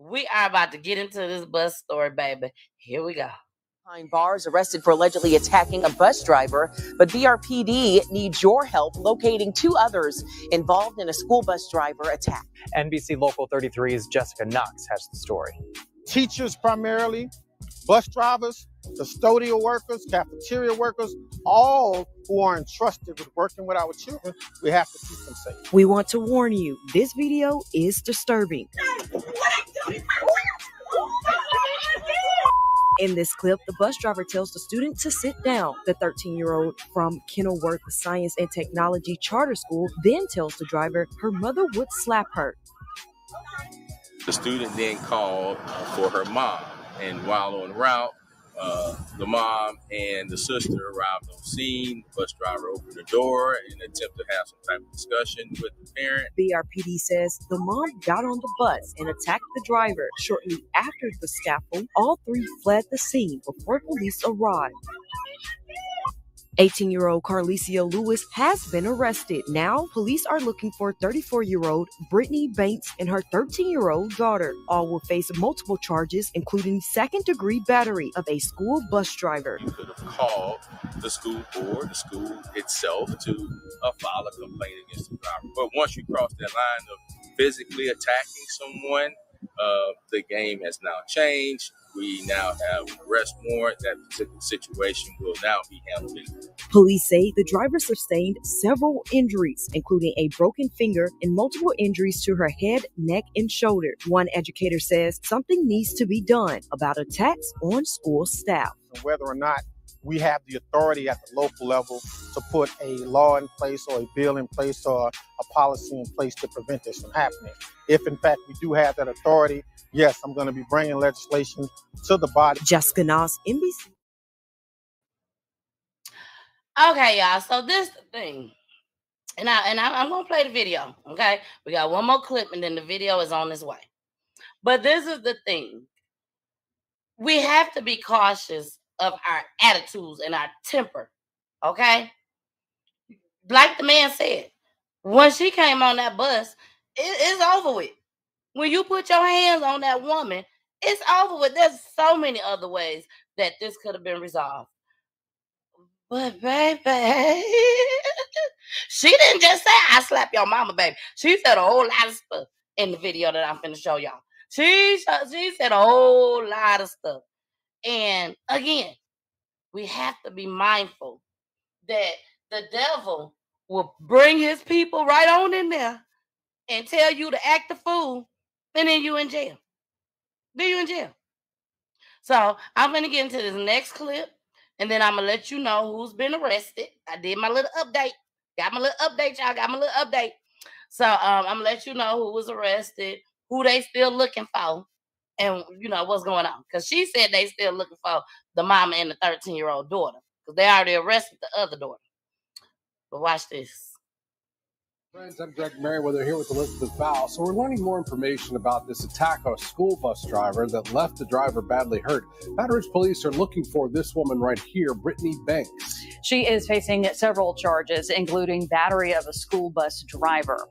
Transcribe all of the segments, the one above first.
We are about to get into this bus story, baby. Here we go. Behind bars, arrested for allegedly attacking a bus driver, but BRPD needs your help locating 2 others involved in a school bus driver attack. NBC Local 33's Jessica Knox has the story. Teachers primarily, bus drivers, custodial workers, cafeteria workers, all who are entrusted with working with our children, we have to keep them safe. We want to warn you, this video is disturbing. In this clip, the bus driver tells the student to sit down. The 13-year-old from Kenilworth Science and Technology Charter School then tells the driver her mother would slap her. The student then called for her mom, and while en route, the mom and the sister arrived on scene. The bus driver opened the door and attempted to have some type of discussion with the parent. BRPD says the mom got on the bus and attacked the driver. Shortly after the scuffle, all 3 fled the scene before police arrived. 18-year-old Carlicia Lewis has been arrested. Now, police are looking for 34-year-old Brittany Banks and her 13-year-old daughter. All will face multiple charges, including second-degree battery of a school bus driver. You could have called the school board, the school itself, to file a complaint against the driver. But once you cross that line of physically attacking someone, the game has now changed. We now have an arrest warrant. That particular situation will now be handled. Police say the driver sustained several injuries, including a broken finger and multiple injuries to her head, neck, and shoulder. One educator says something needs to be done about attacks on school staff. Whether or not we have the authority at the local level to put a law in place or a bill in place or a policy in place to prevent this from happening. If, in fact, we do have that authority, yes, I'm going to be bringing legislation to the body. Jessica Knox, NBC. Okay, y'all. So this is the thing. And I'm going to play the video, okay? We got one more clip, and then the video is on its way. But this is the thing. We have to be cautious of our attitudes and our temper, okay? Like the man said, when she came on that bus, it's over with. When you put your hands on that woman, it's over with. There's so many other ways that this could have been resolved. But baby, she didn't just say, I slap your mama, baby. She said a whole lot of stuff in the video that I'm finna show y'all. She said a whole lot of stuff. And again, we have to be mindful that the devil will bring his people right on in there and tell you to act a fool, and then you in jail. Then you in jail. So I'm going to get into this next clip, and then I'm going to let you know who's been arrested. I did my little update. Got my little update, y'all. Got my little update. So I'm going to let you know who was arrested, who they still looking for, and, you know, what's going on. Because she said they still looking for the mama and the 13-year-old daughter. Because they already arrested the other daughter. But watch this. Friends, I'm Greg Merriweather here with Elizabeth Fowl. So we're learning more information about this attack on a school bus driver that left the driver badly hurt. Baton Rouge police are looking for this woman right here, Brittany Banks. She is facing several charges, including battery of a school bus driver.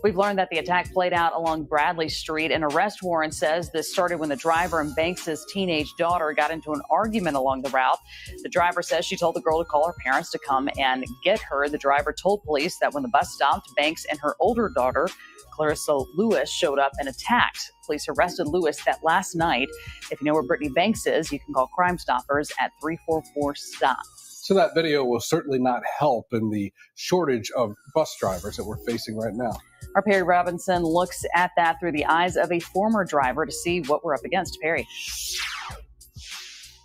We've learned that the attack played out along Bradley Street. An arrest warrant says this started when the driver and Banks's teenage daughter got into an argument along the route. The driver says she told the girl to call her parents to come and get her. The driver told police that when the bus stopped, Banks and her older daughter, Clarissa Lewis, showed up and attacked. Police arrested Lewis that last night. If you know where Brittany Banks is, you can call Crime Stoppers at 344-STOP. So that video will certainly not help in the shortage of bus drivers that we're facing right now. Our Perry Robinson looks at that through the eyes of a former driver to see what we're up against. Perry.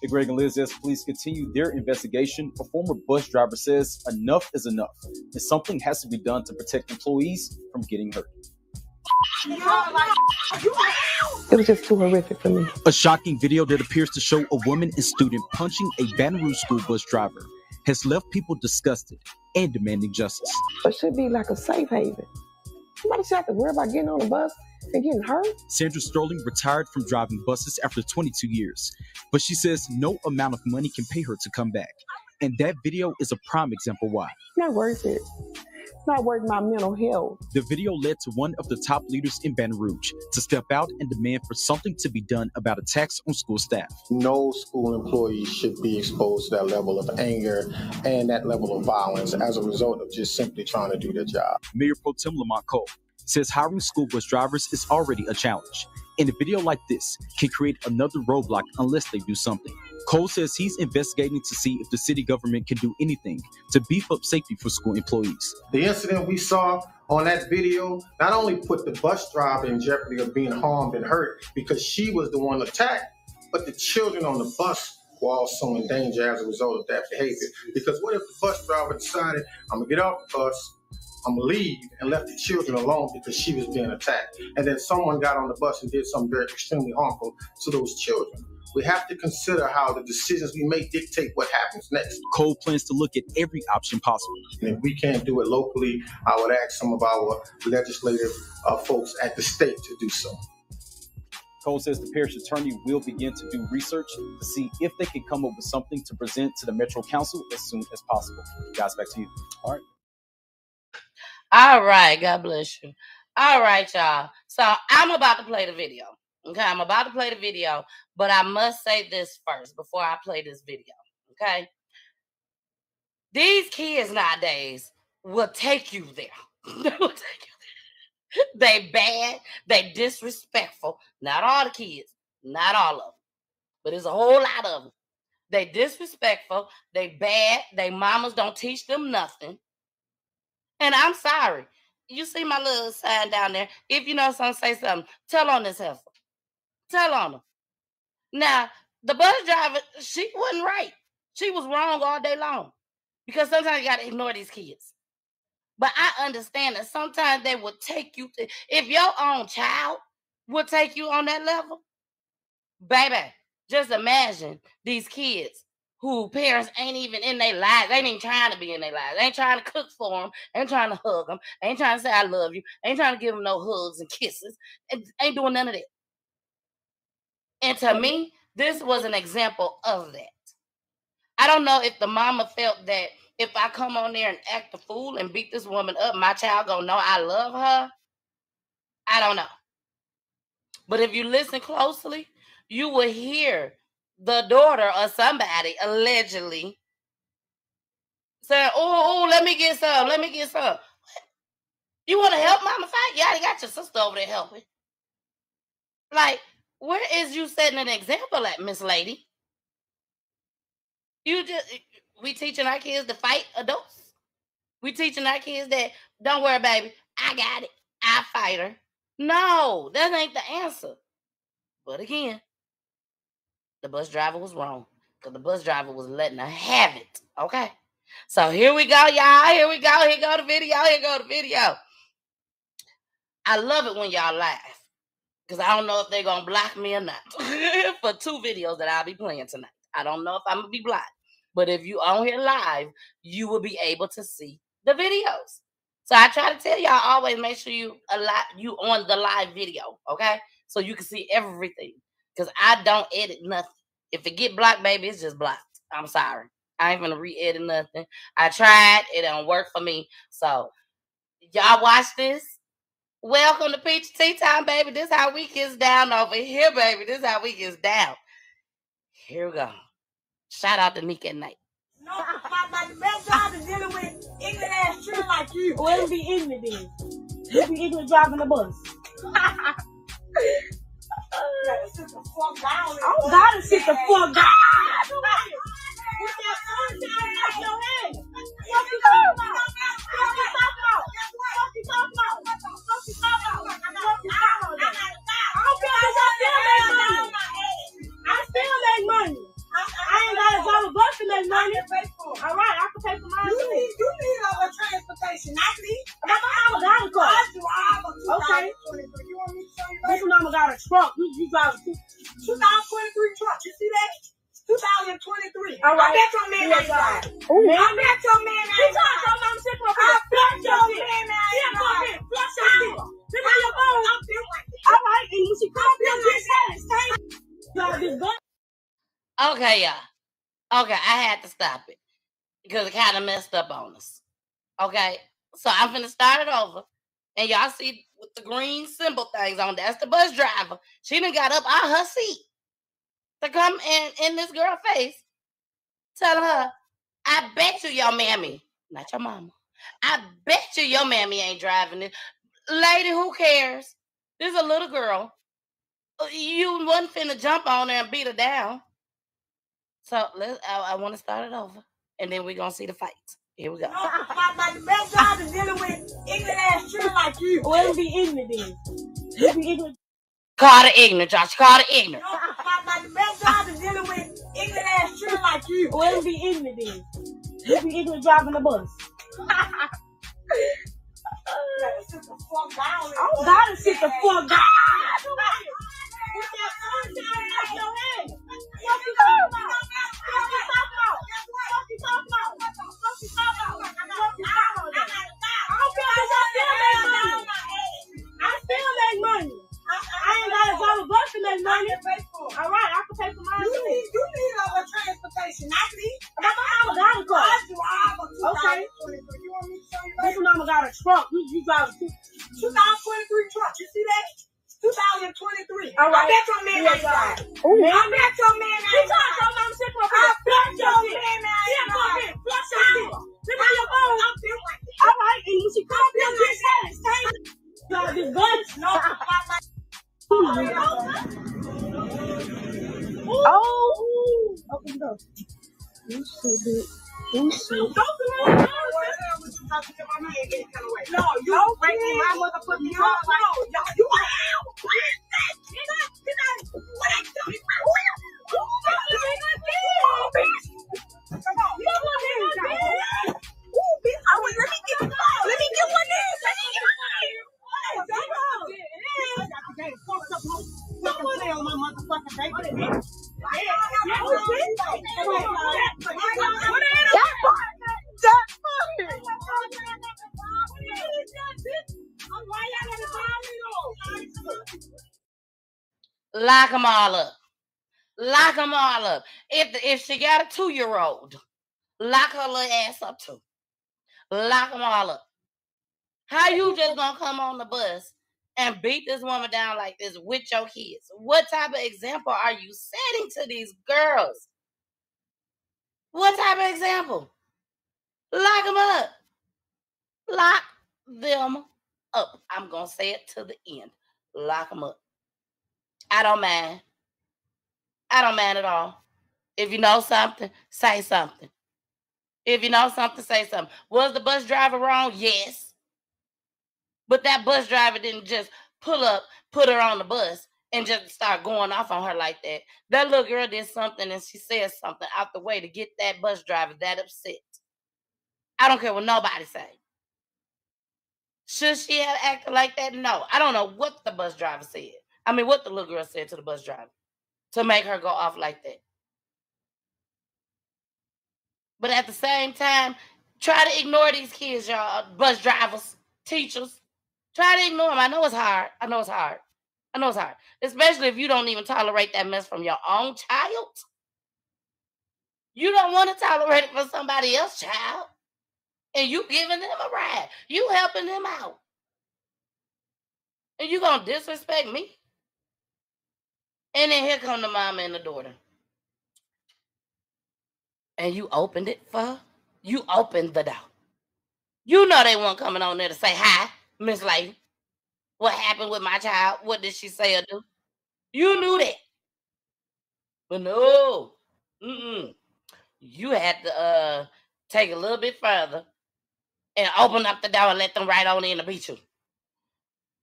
Hey, Greg and Liz, as police continue their investigation, a former bus driver says enough is enough, and something has to be done to protect employees from getting hurt. It was just too horrific for me. A shocking video that appears to show a woman and student punching a Baton Rouge school bus driver has left people disgusted and demanding justice. It should be like a safe haven. Somebody should have to worry about getting on a bus and getting hurt. Sandra Sterling retired from driving buses after 22 years, but she says no amount of money can pay her to come back. And that video is a prime example why. Not worth it. It's not worth my mental health. The video led to one of the top leaders in Baton Rouge to step out and demand for something to be done about attacks on school staff. No school employee should be exposed to that level of anger and that level of violence as a result of just simply trying to do their job. Mayor Pro Tem Lamont Cole says hiring school bus drivers is already a challenge, and a video like this can create another roadblock unless they do something. Cole says he's investigating to see if the city government can do anything to beef up safety for school employees. The incident we saw on that video not only put the bus driver in jeopardy of being harmed and hurt because she was the one attacked, but the children on the bus were also in danger as a result of that behavior. Because what if the bus driver decided, I'm gonna get off the bus, I'm gonna leave, and left the children alone because she was being attacked. And then someone got on the bus and did something very extremely harmful to those children. We have to consider how the decisions we make dictate what happens next. Cole plans to look at every option possible. And if we can't do it locally, I would ask some of our legislative folks at the state to do so. Cole says the parish attorney will begin to do research to see if they can come up with something to present to the Metro Council as soon as possible. Guys, back to you. All right. All right. God bless you. All right, y'all. So I'm about to play the video. Okay, I'm about to play the video, but I must say this first before I play this video. Okay? These kids nowadays will take you there. They will take you there. They bad. They disrespectful. Not all the kids. Not all of them. But there's a whole lot of them. They disrespectful. They bad. They mamas don't teach them nothing. And I'm sorry. You see my little sign down there. If you know something, say something. Tell on this heifer. Tell on them. Now, the bus driver, she wasn't right. She was wrong all day long. Because sometimes you got to ignore these kids. But I understand that sometimes they will take you to, if your own child will take you on that level, baby, just imagine these kids who parents ain't even in their lives. They ain't even trying to be in their lives. They ain't trying to cook for them. Ain't trying to hug them. Ain't trying to say I love you. Ain't trying to give them no hugs and kisses. Ain't doing none of that. And to me, this was an example of that. I don't know if the mama felt that if I come on there and act a fool and beat this woman up, my child gonna know I love her. I don't know. But if you listen closely, you will hear the daughter or somebody allegedly saying, oh, let me get some, let me get some. You want to help mama fight? You already got your sister over there helping. Like, where is you setting an example at, Miss Lady? We teaching our kids to fight adults. We teaching our kids that, don't worry, baby, I got it. I fight her. No, that ain't the answer. But again, the bus driver was wrong because the bus driver was letting her have it. Okay? So here we go, y'all. Here we go. Here go the video. Here go the video. I love it when y'all laugh. Because I don't know if they're going to block me or not. For 2 videos that I'll be playing tonight. I don't know if I'm going to be blocked. But if you on here live, you will be able to see the videos. So I try to tell y'all, always make sure you on the live video. Okay? So you can see everything. Because I don't edit nothing. If it get blocked, baby, it's just blocked. I'm sorry. I ain't going to re-edit nothing. I tried. It don't work for me. So y'all watch this. Welcome to Peach Tea Time, baby. This how we gets down over here, baby. This how we gets down. Here we go. Shout out to Nick at night. No, my best job is dealing with ignorant ass children like you. Well, it'll be ignorant then. You'll be ignorant driving the bus. Sit the fuck down. I don't gotta sit the fuck down. With that phone down off your head. What you talking about? What you talking about? What you talking about? What you talking about? What you talking about? I don't care if I still make money. I still make money. I ain't gotta drive a bus to make money. All right, I can pay for mine. You need a transportation, not me. My mama got a car. Okay. You want me to show you? This mama got a truck. You drive a 2023 truck. You see that? 2023. All right. I bet your man ain't drive. I bet your man ain't drive. I bet your man ain't drive. Flush your shit. Pick up your phone. All right, and you should come up here and get that. Okay, y'all. Okay, I had to stop it because it kind of messed up on us. Okay, So I'm finna start it over. And y'all see with the green symbol things on, that's the bus driver. She done got up out her seat to come in this girl's face, telling her, I bet you your mammy, not your mama, I bet you your mammy ain't driving it. Lady, who cares? This is a little girl. You wasn't finna jump on her and beat her down. So I want to start it over. And then we're going to see the fight. Here we go. Like the best job is dealing with ignorant ass children like you. Well, it'll be ignorant then. It'll be ignorant. Call her ignorant, Josh. Call her ignorant. Like the best job is dealing with ignorant ass children like you. Well, it'll be ignorant then. It'll be ignorant driving the bus. I gotta sit the fuck down. With that sunshine in your head. What you talking about? What you talking about? What you talking about? What you talking about? What you talking about? I don't care if I still make money. I still make money. I ain't gotta go to bus to make money. All right, I can pay for mine. You need other transportation. I see. My mama got a car. Okay. You want me to show you that? This mama got a truck. You drive a 2023 truck. You see that? 2023. All right. I bet your man ain't right. I bet your man ain't right. I bet your man ain't right. Flush your shit. Look at your phone. All right. And you should come up here and get that. This guns. No. Oh. Okay, go. You should. You should. No, you breaking my motherfucking car. No, you Lock them all up. Lock them all up. If she got a 2-year-old, lock her little ass up too. Lock them all up. How you just gonna come on the bus and beat this woman down like this with your kids? What type of example are you setting to these girls? What type of example? Lock them up. Lock them up. I'm gonna say it to the end. Lock them up. I don't mind. I don't mind at all. If you know something, say something. If you know something, say something. Was the bus driver wrong? Yes. But that bus driver didn't just pull up, put her on the bus, and just start going off on her like that. That little girl did something, and she said something out the way to get that bus driver that upset. I don't care what nobody say. Should she have acted like that? No. I don't know what the bus driver said. I mean, what the little girl said to the bus driver to make her go off like that. But at the same time, try to ignore these kids, y'all. Bus drivers, teachers. Try to ignore them. I know it's hard. I know it's hard. I know it's hard. Especially if you don't even tolerate that mess from your own child. You don't want to tolerate it for somebody else's child. And you giving them a ride. You helping them out. And you going to disrespect me? And then here come the mama and the daughter. And you opened it for her? You opened the door. You know they weren't coming on there to say, hi, Miss Lady. What happened with my child? What did she say or do? You knew that. But no. You had to take a little bit further and open up the door and let them right on in and beat you.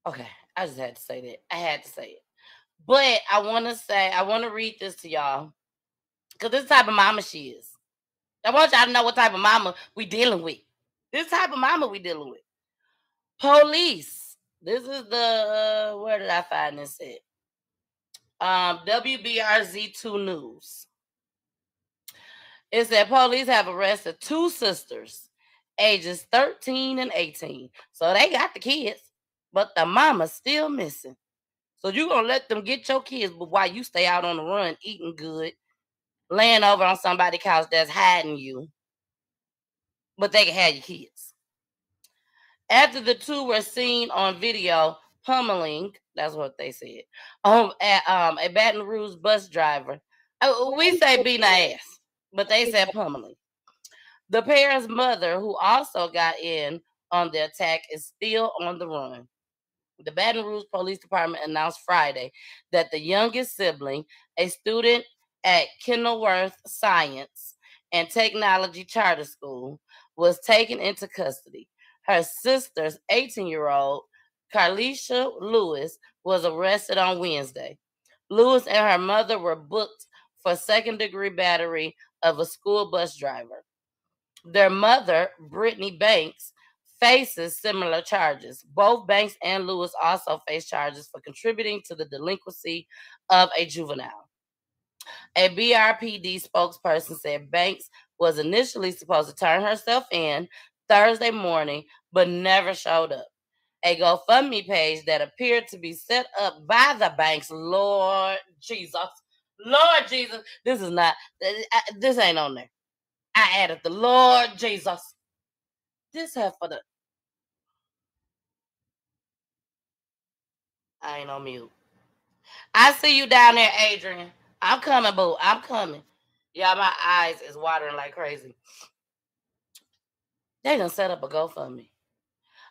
Okay, I just had to say that. I had to say it. But I want to read this to y'all. Because this type of mama she is. I want y'all to know what type of mama we dealing with. This type of mama we dealing with. Police. This is the, where did I find this at? WBRZ2 News. It said police have arrested 2 sisters, ages 13 and 18. So they got the kids, but the mama's still missing. So you're going to let them get your kids, but while you stay out on the run, eating good, laying over on somebody's couch that's hiding you, but they can have your kids. After the two were seen on video pummeling, that's what they said, a Baton Rouge bus driver. We say beating her ass, but they said pummeling. The pair's mother, who also got in on the attack, is still on the run. The Baton Rouge Police Department announced Friday that the youngest sibling, a student at Kenilworth Science and Technology Charter School, was taken into custody. Her sister's 18-year-old, Carlisha Lewis, was arrested on Wednesday. Lewis and her mother were booked for second-degree battery of a school bus driver. Their mother, Brittany Banks, faces similar charges. Both Banks and Lewis also face charges for contributing to the delinquency of a juvenile. A BRPD spokesperson said Banks was initially supposed to turn herself in Thursday morning, but never showed up. A GoFundMe page that appeared to be set up by the Banks, Lord Jesus, this is not, this ain't on there. I added the Lord Jesus. This have for the. I ain't on mute. I see you down there, Adrian. I'm coming, boo. I'm coming. Y'all, my eyes is watering like crazy. They done set up a GoFundMe.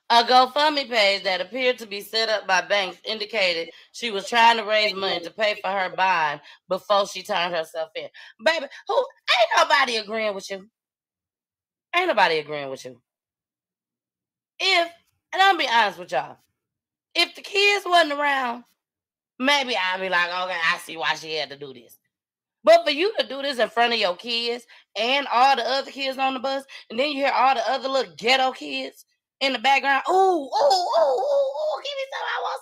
A GoFundMe page that appeared to be set up by Banks indicated she was trying to raise money to pay for her bond before she turned herself in. Baby, ain't nobody agreeing with you. Ain't nobody agreeing with you. And I'll be honest with y'all, if the kids wasn't around, maybe I'd be like, okay, I see why she had to do this. But for you to do this in front of your kids and all the other kids on the bus, and then you hear all the other little ghetto kids in the background, ooh, give me some, I want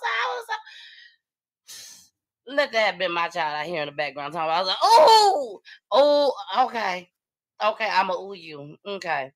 some. Let that have been my child out here in the background talking. I was like, okay, I'm a ooh you, okay.